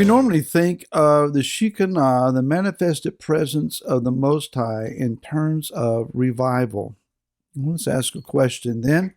We normally think of the Shekinah, the manifested presence of the Most High, in terms of revival. Let's ask a question then.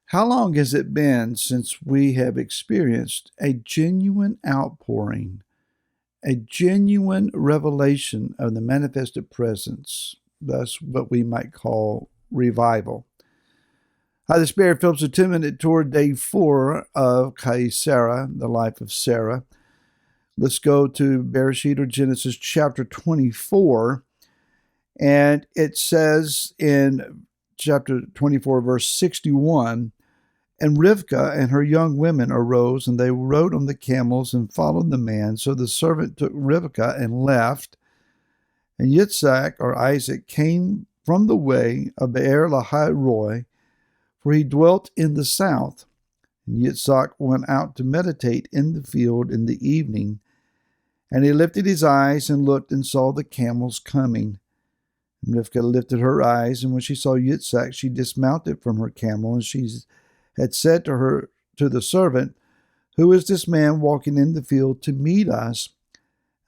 How long has it been since we have experienced a genuine outpouring, a genuine revelation of the manifested presence, thus what we might call revival? Hi, the Spirit Phillips, a 2-minute tour, day 4 of Chayei, the life of Sarah. Let's go to Bereshit or Genesis chapter 24. And it says in chapter 24, verse 61, "And Rivkah and her young women arose, and they rode on the camels and followed the man. So the servant took Rivkah and left. And Yitzhak, or Isaac, came from the way of Be'er Lahai Roi, for he dwelt in the south. And Yitzhak went out to meditate in the field in the evening. And he lifted his eyes and looked and saw the camels coming. And Rivkah lifted her eyes, and when she saw Yitzhak, she dismounted from her camel, and she had said to the servant, 'Who is this man walking in the field to meet us?'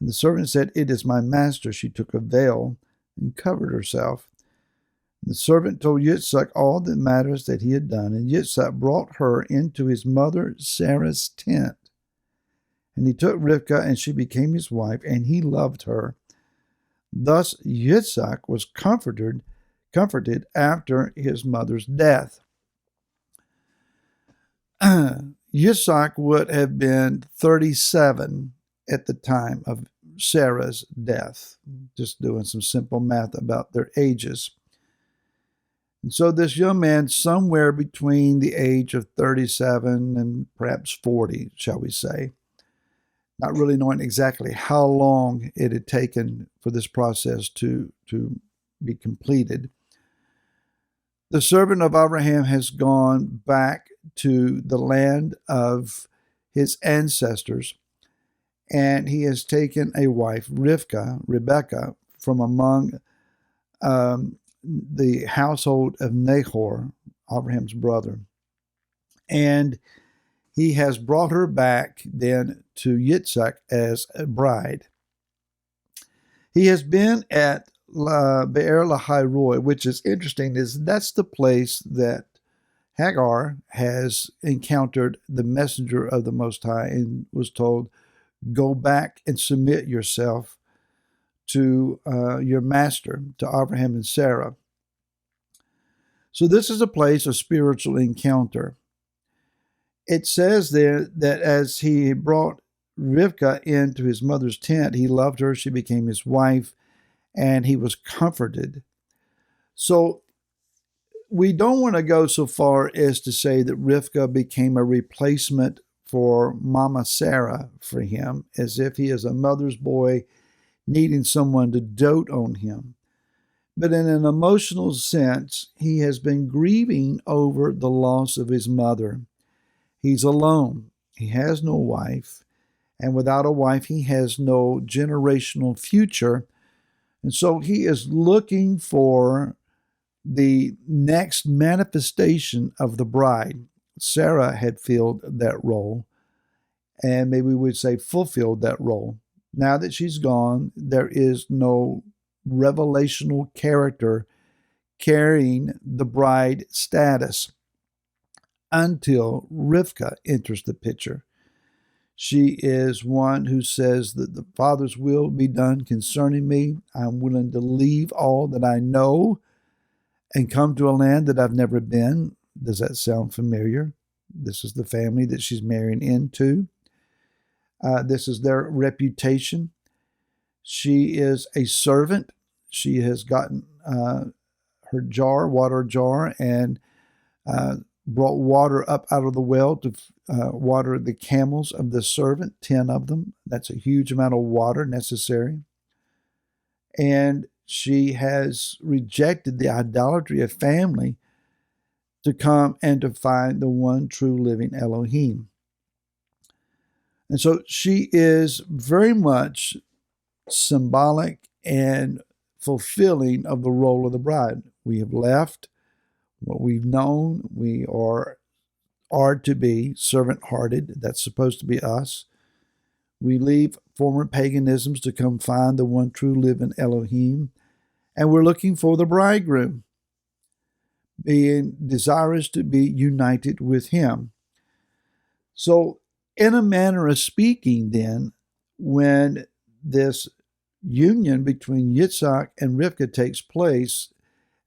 And the servant said, 'It is my master.' She took a veil and covered herself. The servant told Yitzhak all the matters that he had done, and Yitzhak brought her into his mother Sarah's tent. And he took Rivkah, and she became his wife, and he loved her. Thus Yitzhak was comforted after his mother's death." Yitzhak would have been 37 at the time of Sarah's death. Just doing some simple math about their ages. And so this young man, somewhere between the age of 37 and perhaps 40, shall we say, not really knowing exactly how long it had taken for this process to be completed. The servant of Abraham has gone back to the land of his ancestors, and he has taken a wife, Rebekah, from among the household of Nahor, Abraham's brother. And he has brought her back then to Yitzhak as a bride. He has been at Be'er Lahai Roi, which is interesting, is that's the place that Hagar has encountered the messenger of the Most High and was told, "Go back and submit yourself to your master," to Abraham and Sarah. So this is a place of spiritual encounter. It says there that as he brought Rivkah into his mother's tent, he loved her, she became his wife, and he was comforted. So we don't want to go so far as to say that Rivkah became a replacement for Mama Sarah for him, as if he is a mother's boy needing someone to dote on him. But in an emotional sense, he has been grieving over the loss of his mother. He's alone. He has no wife. And without a wife, he has no generational future. And so he is looking for the next manifestation of the bride. Sarah had filled that role, and maybe we would say fulfilled that role. Now that she's gone, there is no revelational character carrying the bride status until Rivkah enters the picture. She is one who says that the Father's will be done concerning me. I'm willing to leave all that I know and come to a land that I've never been. Does that sound familiar? This is the family that she's marrying into. This is their reputation. She is a servant. She has gotten her water jar, and brought water up out of the well to water the camels of the servant, 10 of them. That's a huge amount of water necessary. And she has rejected the idolatry of family to come and to find the one true living Elohim. And so she is very much symbolic and fulfilling of the role of the bride. We have left what we've known. We are to be servant-hearted. That's supposed to be us. We leave former paganisms to come find the one true living Elohim, and we're looking for the bridegroom, being desirous to be united with him. So, in a manner of speaking, then, when this union between Yitzhak and Rivka takes place,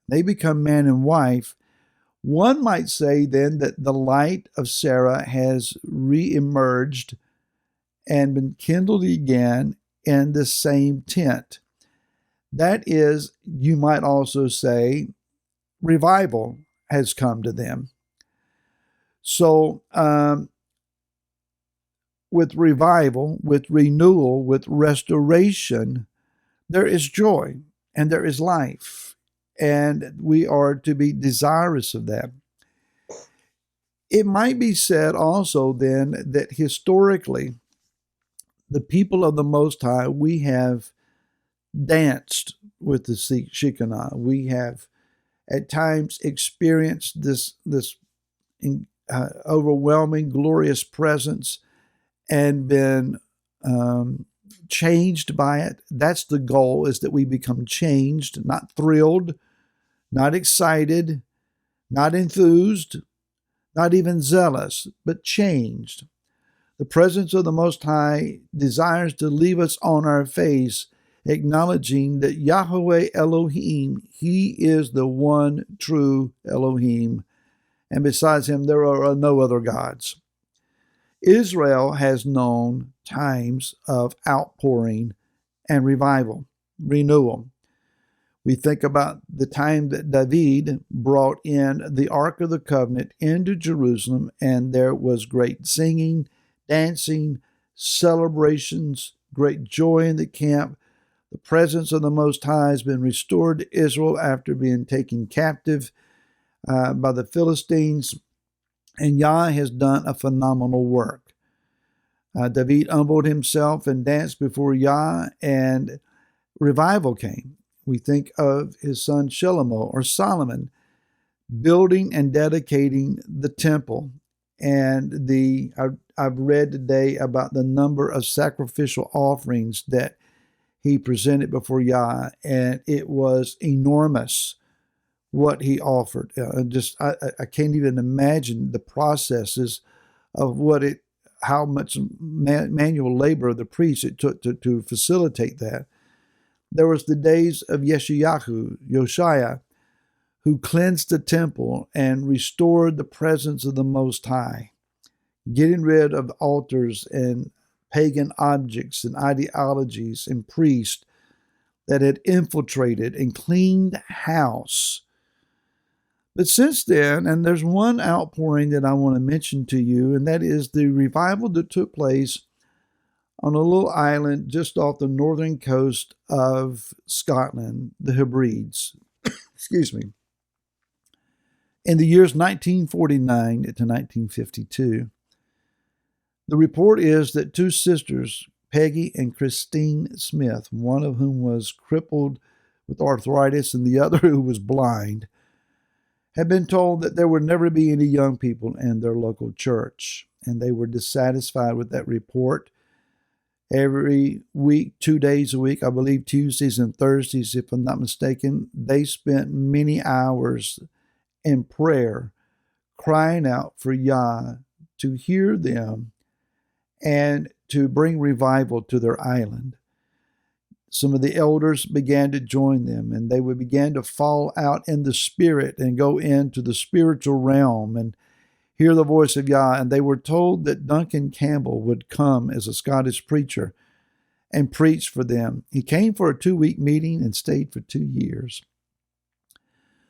they become man and wife. One might say then that the light of Sarah has re-emerged and been kindled again in the same tent. That is, you might also say, revival has come to them. So, with revival, with renewal, with restoration, there is joy and there is life. And we are to be desirous of that. It might be said also then that historically, the people of the Most High, we have danced with the Shekinah. We have at times experienced this overwhelming, glorious presence and been changed by it. That's the goal, is that we become changed, not thrilled, not excited, not enthused, not even zealous, but changed. The presence of the Most High desires to leave us on our face, acknowledging that Yahweh Elohim, He is the one true Elohim, and besides Him there are no other gods. Israel has known times of outpouring and revival, renewal. We think about the time that David brought in the Ark of the Covenant into Jerusalem, and there was great singing, dancing, celebrations, great joy in the camp. The presence of the Most High has been restored to Israel after being taken captive by the Philistines, and Yah has done a phenomenal work. David humbled himself and danced before Yah, and revival came. We think of his son Shlomo or Solomon building and dedicating the temple. And I've read today about the number of sacrificial offerings that he presented before Yah, and it was enormous what he offered. I can't even imagine the processes of how much manual labor of the priests it took to facilitate that. There was the days of Josiah, who cleansed the temple and restored the presence of the Most High, getting rid of altars and pagan objects and ideologies and priests that had infiltrated and cleaned house. But since then, and there's one outpouring that I want to mention to you, and that is the revival that took place on a little island just off the northern coast of Scotland, the Hebrides. Excuse me. In the years 1949 to 1952, the report is that two sisters, Peggy and Christine Smith, one of whom was crippled with arthritis and the other who was blind, had been told that there would never be any young people in their local church, and they were dissatisfied with that report. Every week, 2 days a week, I believe Tuesdays and Thursdays, if I'm not mistaken, they spent many hours in prayer, crying out for Yah to hear them and to bring revival to their island. Some of the elders began to join them, and they would begin to fall out in the spirit and go into the spiritual realm and hear the voice of Yah. And they were told that Duncan Campbell would come as a Scottish preacher and preach for them. He came for a 2-week meeting and stayed for 2 years.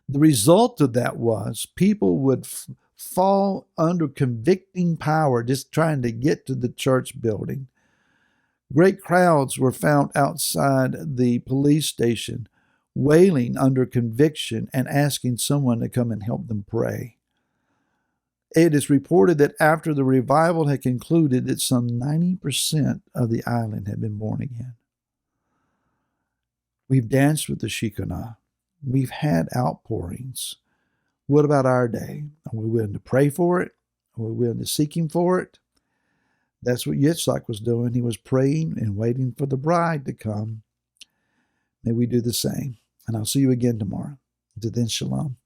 The result of that was people would fall under convicting power just trying to get to the church building. Great crowds were found outside the police station, wailing under conviction and asking someone to come and help them pray. It is reported that after the revival had concluded, that some 90% of the island had been born again. We've danced with the Shekinah. We've had outpourings. What about our day? Are we willing to pray for it? Are we willing to seek Him for it? That's what Yitzhak was doing. He was praying and waiting for the bride to come. May we do the same. And I'll see you again tomorrow. Until then, shalom.